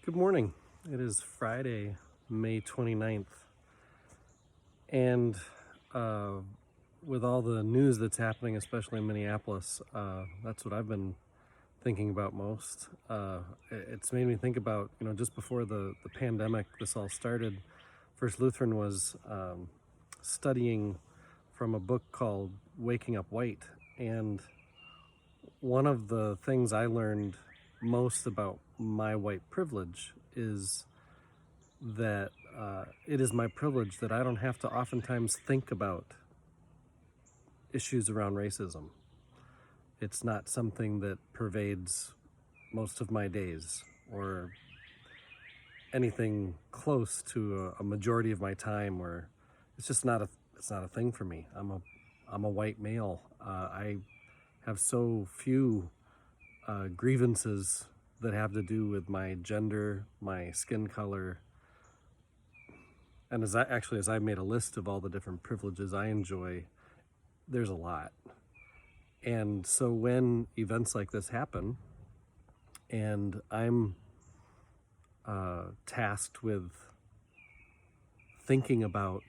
Good morning. It is Friday, May 29th. And uh, with all the news that's happening, especially in Minneapolis, that's what I've been thinking about most. It's made me think about, just before the pandemic, this all started, First Lutheran was studying from a book called Waking Up White. And one of the things I learned most about my white privilege is that it is my privilege that I don't have to oftentimes think about issues around racism. It's not something that pervades most of my days or anything close to a majority of my time, or it's not a thing for me. I'm a white male. I have so few grievances that have to do with my gender, my skin color. And as I made a list of all the different privileges I enjoy, there's a lot. And so when events like this happen, and I'm tasked with thinking about,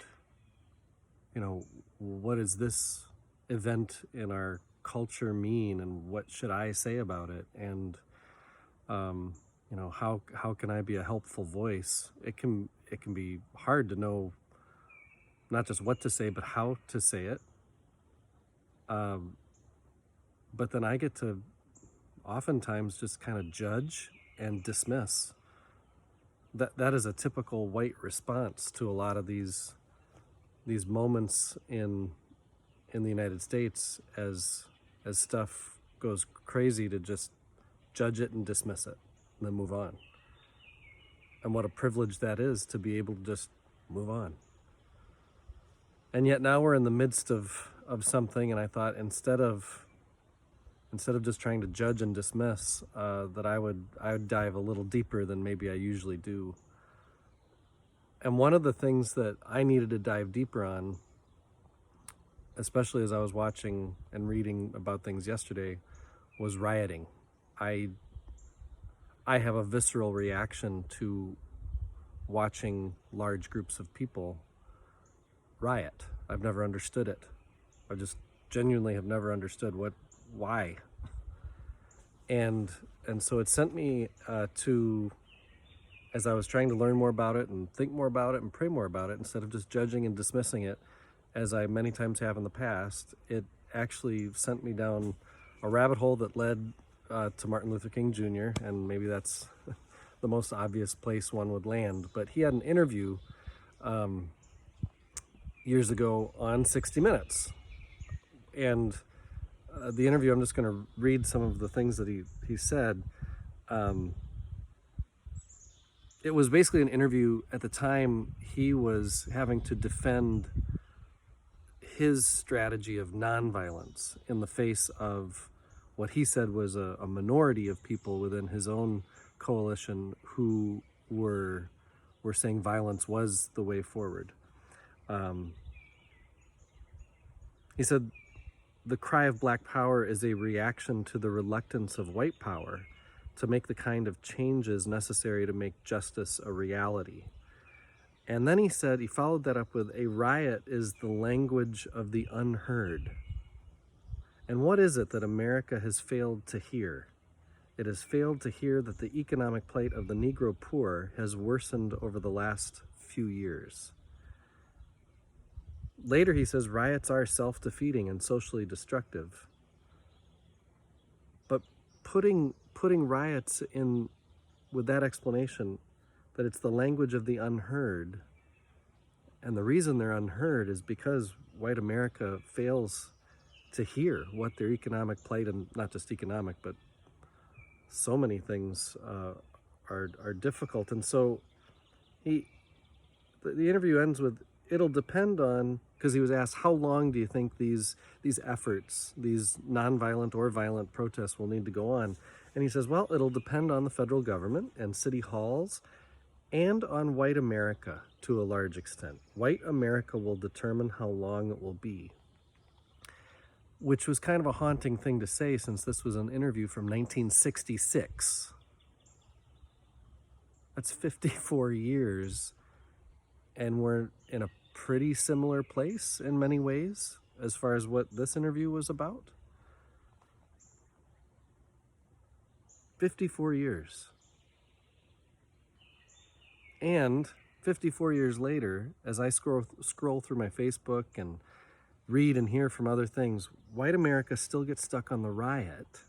what does this event in our culture mean, and what should I say about it, and how can I be a helpful voice? It can be hard to know not just what to say, but how to say it. But then I get to oftentimes just kind of judge and dismiss. That is a typical white response to a lot of these moments in the United States as stuff goes crazy, to just judge it and dismiss it and then move on. And what a privilege that is, to be able to just move on. And yet now we're in the midst of something, and I thought instead of just trying to judge and dismiss, that I would dive a little deeper than maybe I usually do. And one of the things that I needed to dive deeper on, especially as I was watching and reading about things yesterday, was rioting. I have a visceral reaction to watching large groups of people riot. I've never understood it. I just genuinely have never understood why. And so it sent me to, as I was trying to learn more about it and think more about it and pray more about it, instead of just judging and dismissing it, as I many times have in the past, it actually sent me down a rabbit hole that led to Martin Luther King Jr., and maybe that's the most obvious place one would land. But he had an interview years ago on 60 Minutes. And the interview, I'm just going to read some of the things that he said. It was basically an interview. At the time, he was having to defend his strategy of nonviolence in the face of what he said was a minority of people within his own coalition who were saying violence was the way forward. He said, "The cry of Black power is a reaction to the reluctance of white power to make the kind of changes necessary to make justice a reality." And then he followed that up with, "A riot is the language of the unheard." And what is it that America has failed to hear? It has failed to hear that the economic plight of the Negro poor has worsened over the last few years. Later he says, "Riots are self-defeating and socially destructive." But putting riots in with that explanation, that it's the language of the unheard, and the reason they're unheard is because white America fails to hear what their economic plight, and not just economic, but so many things are difficult. And so the interview ends with, "It'll depend on," because he was asked, "How long do you think these efforts, these nonviolent or violent protests, will need to go on?" And he says, "Well, it'll depend on the federal government and city halls and on white America to a large extent. White America will determine how long it will be." Which was kind of a haunting thing to say, since this was an interview from 1966. That's 54 years, and we're in a pretty similar place in many ways as far as what this interview was about. 54 years. And 54 years later, as I scroll through my Facebook and read and hear from other things, white America still gets stuck on the riot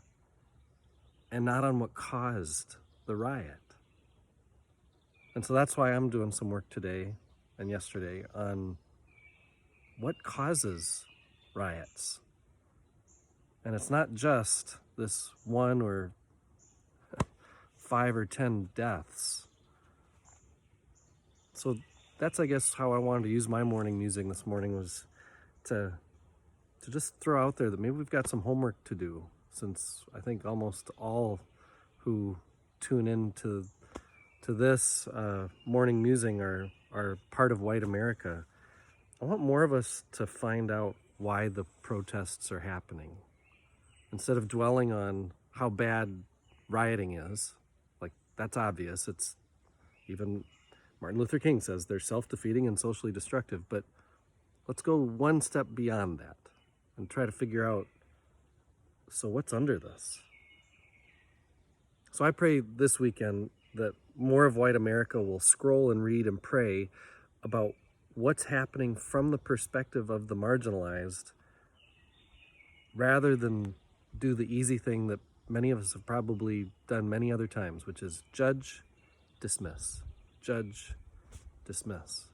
and not on what caused the riot. And so that's why I'm doing some work today and yesterday on what causes riots. And it's not just this 1 or 5 or 10 deaths. So that's, I guess, how I wanted to use my morning musing this morning, was to just throw out there that maybe we've got some homework to do, since I think almost all who tune in to this morning musing are part of white America. I want more of us to find out why the protests are happening, instead of dwelling on how bad rioting is. Like, that's obvious. It's even Martin Luther King says they're self-defeating and socially destructive, but let's go one step beyond that and try to figure out, so what's under this? So I pray this weekend that more of white America will scroll and read and pray about what's happening from the perspective of the marginalized, rather than do the easy thing that many of us have probably done many other times, which is judge, dismiss. Judge, dismiss.